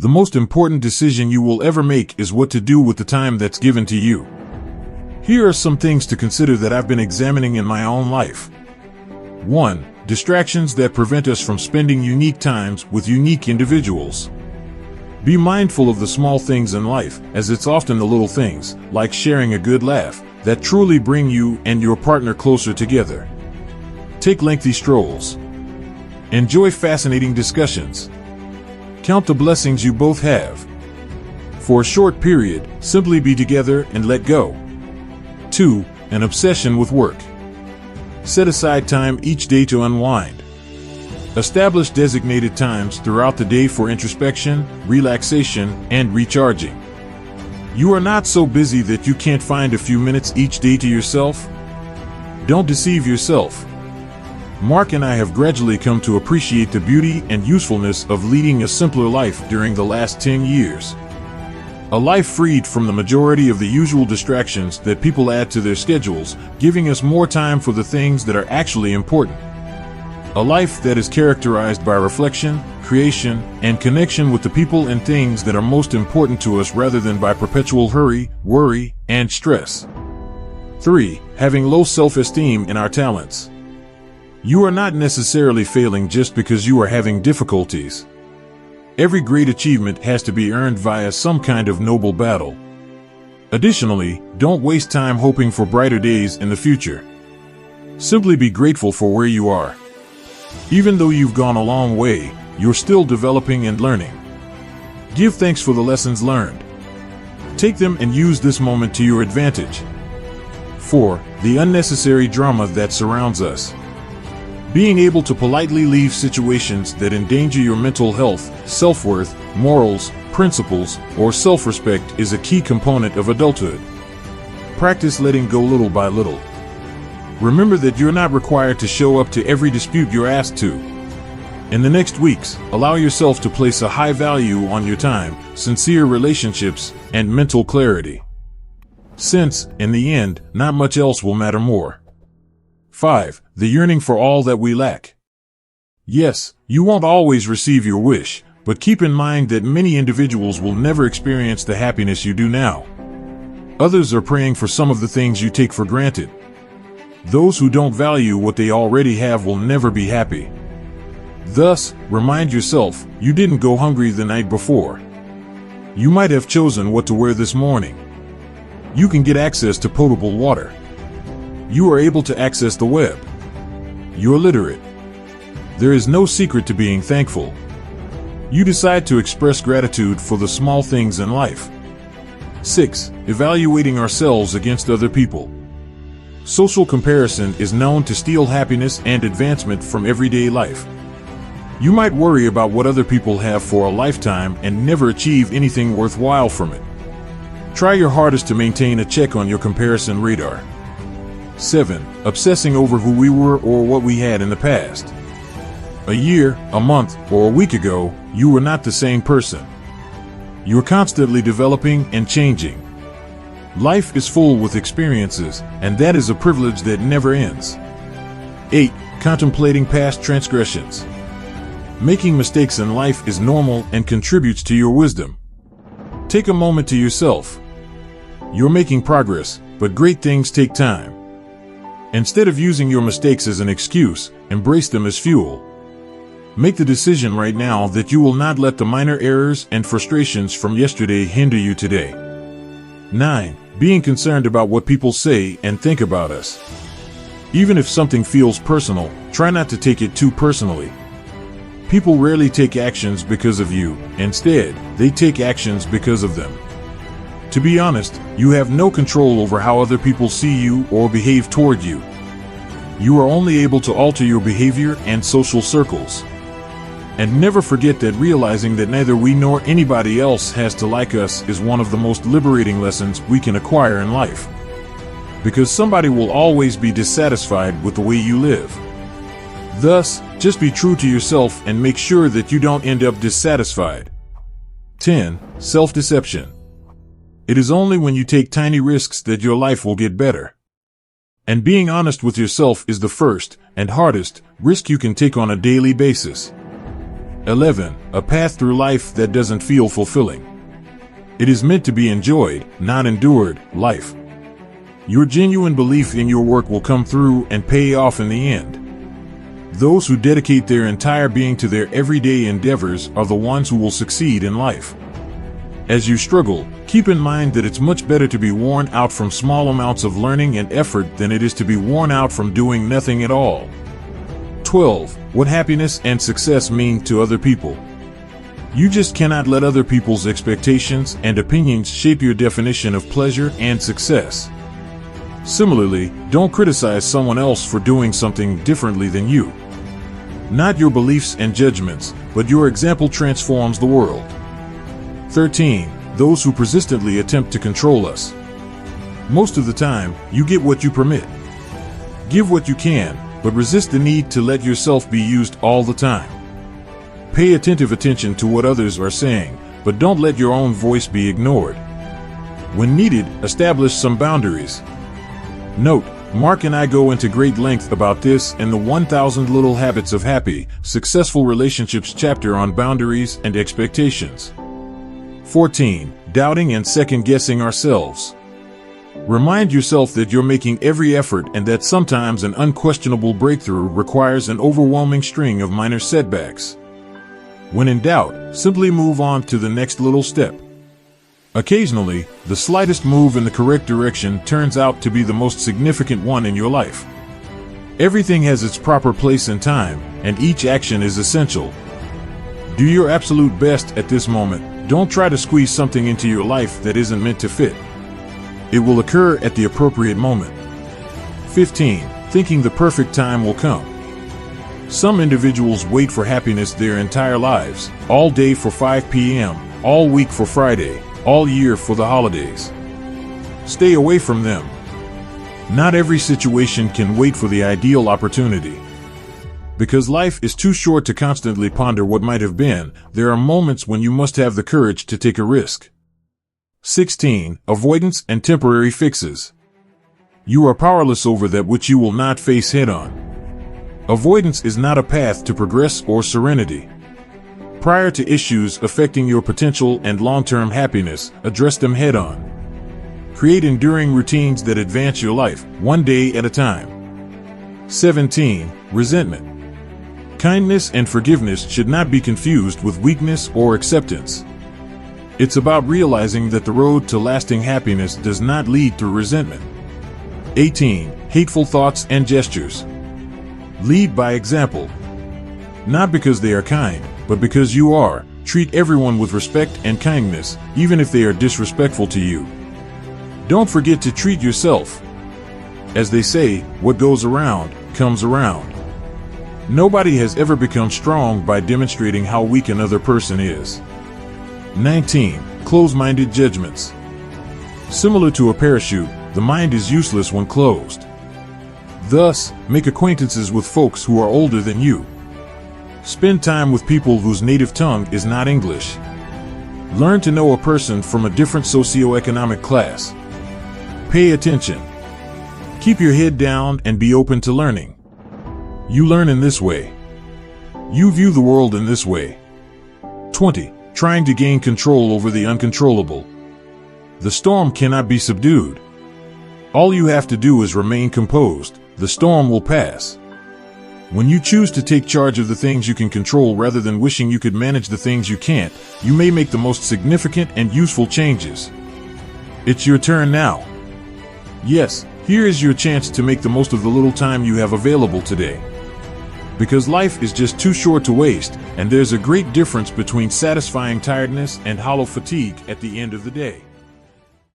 The most important decision you will ever make is what to do with the time that's given to you. Here are some things to consider that I've been examining in my own life. 1. Distractions that prevent us from spending unique times with unique individuals. Be mindful of the small things in life, as it's often the little things, like sharing a good laugh, that truly bring you and your partner closer together. Take lengthy strolls. Enjoy fascinating discussions. Count the blessings you both have. For a short period, simply be together and let go. 2. An obsession with work. Set aside time each day to unwind. Establish designated times throughout the day for introspection, relaxation, and recharging. You are not so busy that you can't find a few minutes each day to yourself. Don't deceive yourself. Mark and I have gradually come to appreciate the beauty and usefulness of leading a simpler life during the last 10 years. A life freed from the majority of the usual distractions that people add to their schedules, giving us more time for the things that are actually important. A life that is characterized by reflection, creation, and connection with the people and things that are most important to us rather than by perpetual hurry, worry, and stress. 3. Having low self-esteem in our talents. You are not necessarily failing just because you are having difficulties. Every great achievement has to be earned via some kind of noble battle. Additionally, don't waste time hoping for brighter days in the future. Simply be grateful for where you are. Even though you've gone a long way, you're still developing and learning. Give thanks for the lessons learned. Take them and use this moment to your advantage. 4. The unnecessary drama that surrounds us. Being able to politely leave situations that endanger your mental health, self-worth, morals, principles, or self-respect is a key component of adulthood. Practice letting go little by little. Remember that you're not required to show up to every dispute you're asked to. In the next weeks, allow yourself to place a high value on your time, sincere relationships, and mental clarity. Since, in the end, not much else will matter more. 5. The yearning for all that we lack. Yes, you won't always receive your wish, but keep in mind that many individuals will never experience the happiness you do now. Others are praying for some of the things you take for granted. Those who don't value what they already have will never be happy. Thus, remind yourself, you didn't go hungry the night before. You might have chosen what to wear this morning. You can get access to potable water. You are able to access the web. You're literate. There is no secret to being thankful. You decide to express gratitude for the small things in life. 6. Evaluating ourselves against other people. Social comparison is known to steal happiness and advancement from everyday life. You might worry about what other people have for a lifetime and never achieve anything worthwhile from it. Try your hardest to maintain a check on your comparison radar. 7. Obsessing over who we were or what we had in the past. A year, a month, or a week ago, you were not the same person. You are constantly developing and changing. Life is full with experiences, and that is a privilege that never ends. 8. Contemplating past transgressions. Making mistakes in life is normal and contributes to your wisdom. Take a moment to yourself. You're making progress, but great things take time. Instead of using your mistakes as an excuse, embrace them as fuel. Make the decision right now that you will not let the minor errors and frustrations from yesterday hinder you today. 9. Being concerned about what people say and think about us. Even if something feels personal, try not to take it too personally. People rarely take actions because of you. Instead, they take actions because of them. To be honest, you have no control over how other people see you or behave toward you. You are only able to alter your behavior and social circles. And never forget that realizing that neither we nor anybody else has to like us is one of the most liberating lessons we can acquire in life. Because somebody will always be dissatisfied with the way you live. Thus, just be true to yourself and make sure that you don't end up dissatisfied. 10. Self-deception. It is only when you take tiny risks that your life will get better. And being honest with yourself is the first, and hardest, risk you can take on a daily basis. 11. A path through life that doesn't feel fulfilling. It is meant to be enjoyed, not endured, life. Your genuine belief in your work will come through and pay off in the end. Those who dedicate their entire being to their everyday endeavors are the ones who will succeed in life. As you struggle, keep in mind that it's much better to be worn out from small amounts of learning and effort than it is to be worn out from doing nothing at all. 12. What happiness and success mean to other people. You just cannot let other people's expectations and opinions shape your definition of pleasure and success. Similarly, don't criticize someone else for doing something differently than you. Not your beliefs and judgments, but your example transforms the world. 13. Those who persistently attempt to control us. Most of the time, you get what you permit. Give what you can, but resist the need to let yourself be used all the time. Pay attentive attention to what others are saying, but don't let your own voice be ignored. When needed, establish some boundaries. Note, Mark and I go into great length about this in the 1000 Little Habits of Happy, Successful Relationships chapter on boundaries and expectations. 14. Doubting and second-guessing ourselves. Remind yourself that you're making every effort and that sometimes an unquestionable breakthrough requires an overwhelming string of minor setbacks. When in doubt, simply move on to the next little step. Occasionally, the slightest move in the correct direction turns out to be the most significant one in your life. Everything has its proper place and time, and each action is essential. Do your absolute best at this moment. Don't try to squeeze something into your life that isn't meant to fit. It will occur at the appropriate moment. 15. Thinking the perfect time will come. Some individuals wait for happiness their entire lives, all day for 5 p.m., all week for Friday, all year for the holidays. Stay away from them. Not every situation can wait for the ideal opportunity. Because life is too short to constantly ponder what might have been, there are moments when you must have the courage to take a risk. 16. Avoidance and temporary fixes. You are powerless over that which you will not face head-on. Avoidance is not a path to progress or serenity. Prior to issues affecting your potential and long-term happiness, address them head-on. Create enduring routines that advance your life, one day at a time. 17. Resentment. Kindness and forgiveness should not be confused with weakness or acceptance. It's about realizing that the road to lasting happiness does not lead through resentment. 18. Hateful thoughts and gestures. Lead by example. Not because they are kind, but because you are. Treat everyone with respect and kindness, even if they are disrespectful to you. Don't forget to treat yourself. As they say, what goes around, comes around. Nobody has ever become strong by demonstrating how weak another person is. 19. Close-minded judgments. Similar to a parachute, the mind is useless when closed. Thus, make acquaintances with folks who are older than you. Spend time with people whose native tongue is not English. Learn to know a person from a different socioeconomic class. Pay attention. Keep your head down and be open to learning. You learn in this way. You view the world in this way. 20. Trying to gain control over the uncontrollable. The storm cannot be subdued. All you have to do is remain composed. The storm will pass. When you choose to take charge of the things you can control rather than wishing you could manage the things you can't, you may make the most significant and useful changes. It's your turn now. Yes, here is your chance to make the most of the little time you have available today. Because life is just too short to waste, and there's a great difference between satisfying tiredness and hollow fatigue at the end of the day.